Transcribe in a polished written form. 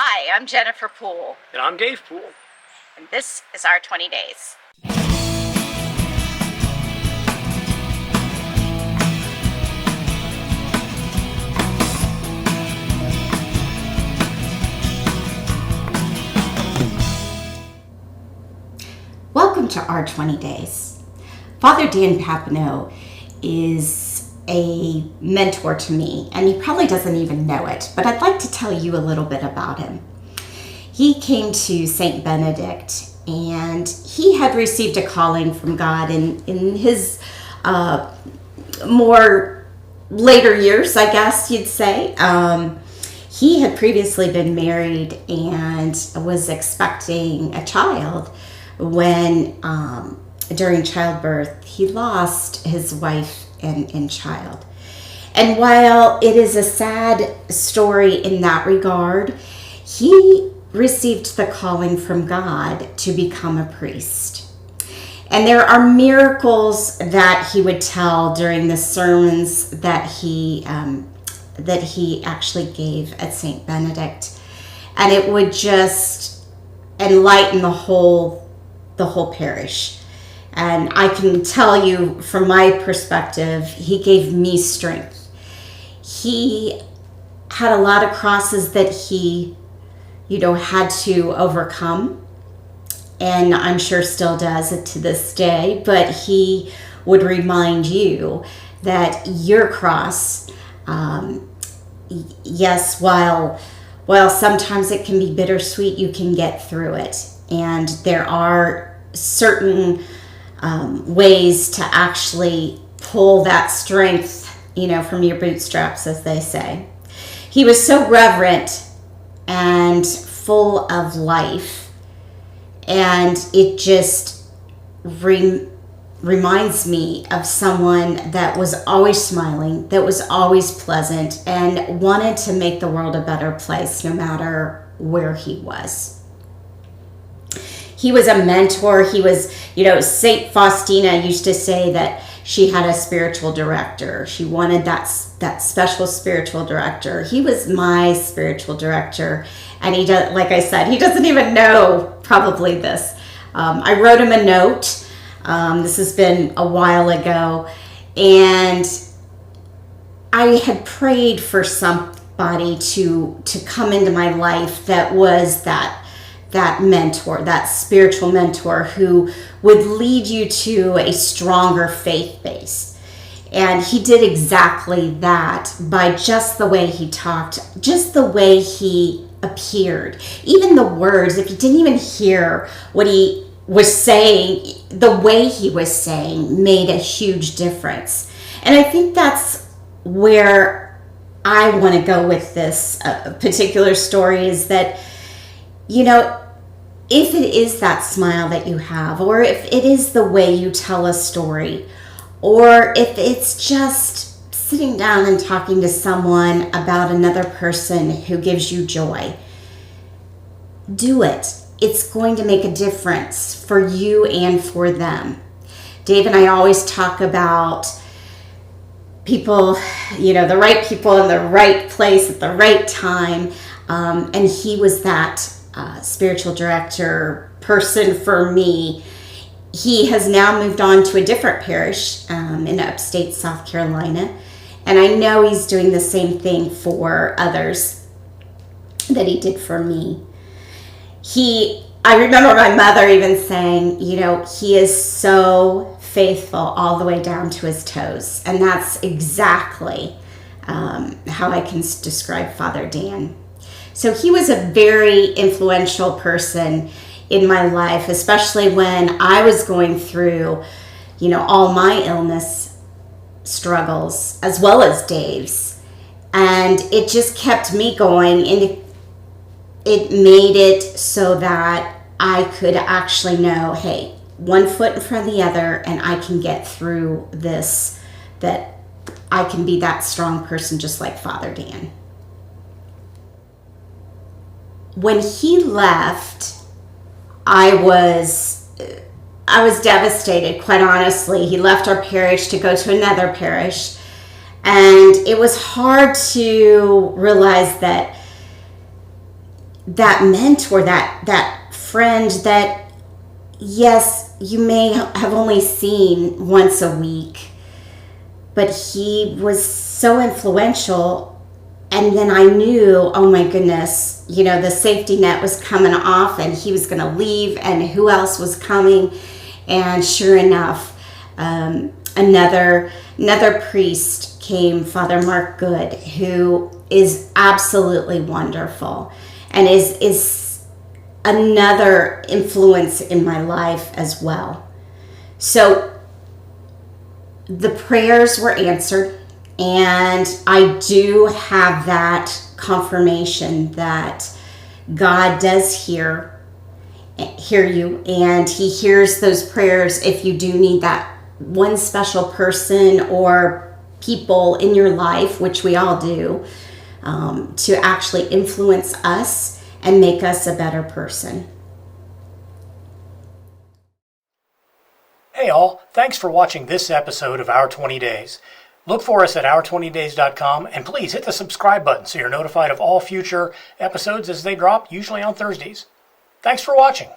Hi, I'm Jennifer Poole. And I'm Dave Poole. And this is our 20 days. Welcome to our 20 days. Father Dan Papineau is a mentor to me, and he probably doesn't even know it, but I'd like to tell you a little bit about him. He came to St. Benedict, and he had received a calling from God in his more later years, I guess you'd say. He had previously been married and was expecting a child when during childbirth he lost his wife and child. And while it is a sad story in that regard, he received the calling from God to become a priest. And there are miracles that he would tell during the sermons that he actually gave at St. Benedict, and it would just enlighten the whole parish. And I can tell you from my perspective, he gave me strength. He had a lot of crosses that he, had to overcome, and I'm sure still does it to this day, but he would remind you that your cross, yes, while sometimes it can be bittersweet, you can get through it. And there are certain ways to actually pull that strength, from your bootstraps, as they say. He was so reverent and full of life, and it just reminds me of someone that was always smiling, that was always pleasant, and wanted to make the world a better place no matter where he was. He was a mentor. He was, St. Faustina used to say that she had a spiritual director. She wanted that special spiritual director. He was my spiritual director. And he does, like I said, he doesn't even know probably this. I wrote him a note. This has been a while ago. And I had prayed for somebody to come into my life that was that mentor, that spiritual mentor who would lead you to a stronger faith base. And he did exactly that by just the way he talked, just the way he appeared. Even the words, if you didn't even hear what he was saying, the way he was saying made a huge difference. And I think that's where I want to go with this particular story, is that, if it is that smile that you have, or if it is the way you tell a story, or if it's just sitting down and talking to someone about another person who gives you joy, do it. It's going to make a difference for you and for them. Dave and I always talk about people, the right people in the right place at the right time. And he was that spiritual director person for me. He has now moved on to a different parish in upstate South Carolina. And I know he's doing the same thing for others that he did for me. I remember my mother even saying, he is so faithful all the way down to his toes. And that's exactly how I can describe Father Dan. So he was a very influential person in my life, especially when I was going through, all my illness struggles, as well as Dave's. And it just kept me going, and it made it so that I could actually know, hey, one foot in front of the other, and I can get through this, that I can be that strong person just like Father Dan. When he left, I was devastated, quite honestly. He left our parish to go to another parish, and it was hard to realize that that mentor, that friend that, yes, you may have only seen once a week, but he was so influential. And then I knew, oh my goodness, the safety net was coming off and he was going to leave, and who else was coming? And sure enough, another priest came, Father Mark Good, who is absolutely wonderful and is another influence in my life as well. So the prayers were answered, and I do have that confirmation that God does hear you, and he hears those prayers if you do need that one special person or people in your life, which we all do, to actually influence us and make us a better person. Hey all, thanks for watching this episode of Our 20 Days. Look for us at our20days.com, and please hit the subscribe button so you're notified of all future episodes as they drop, usually on Thursdays. Thanks for watching.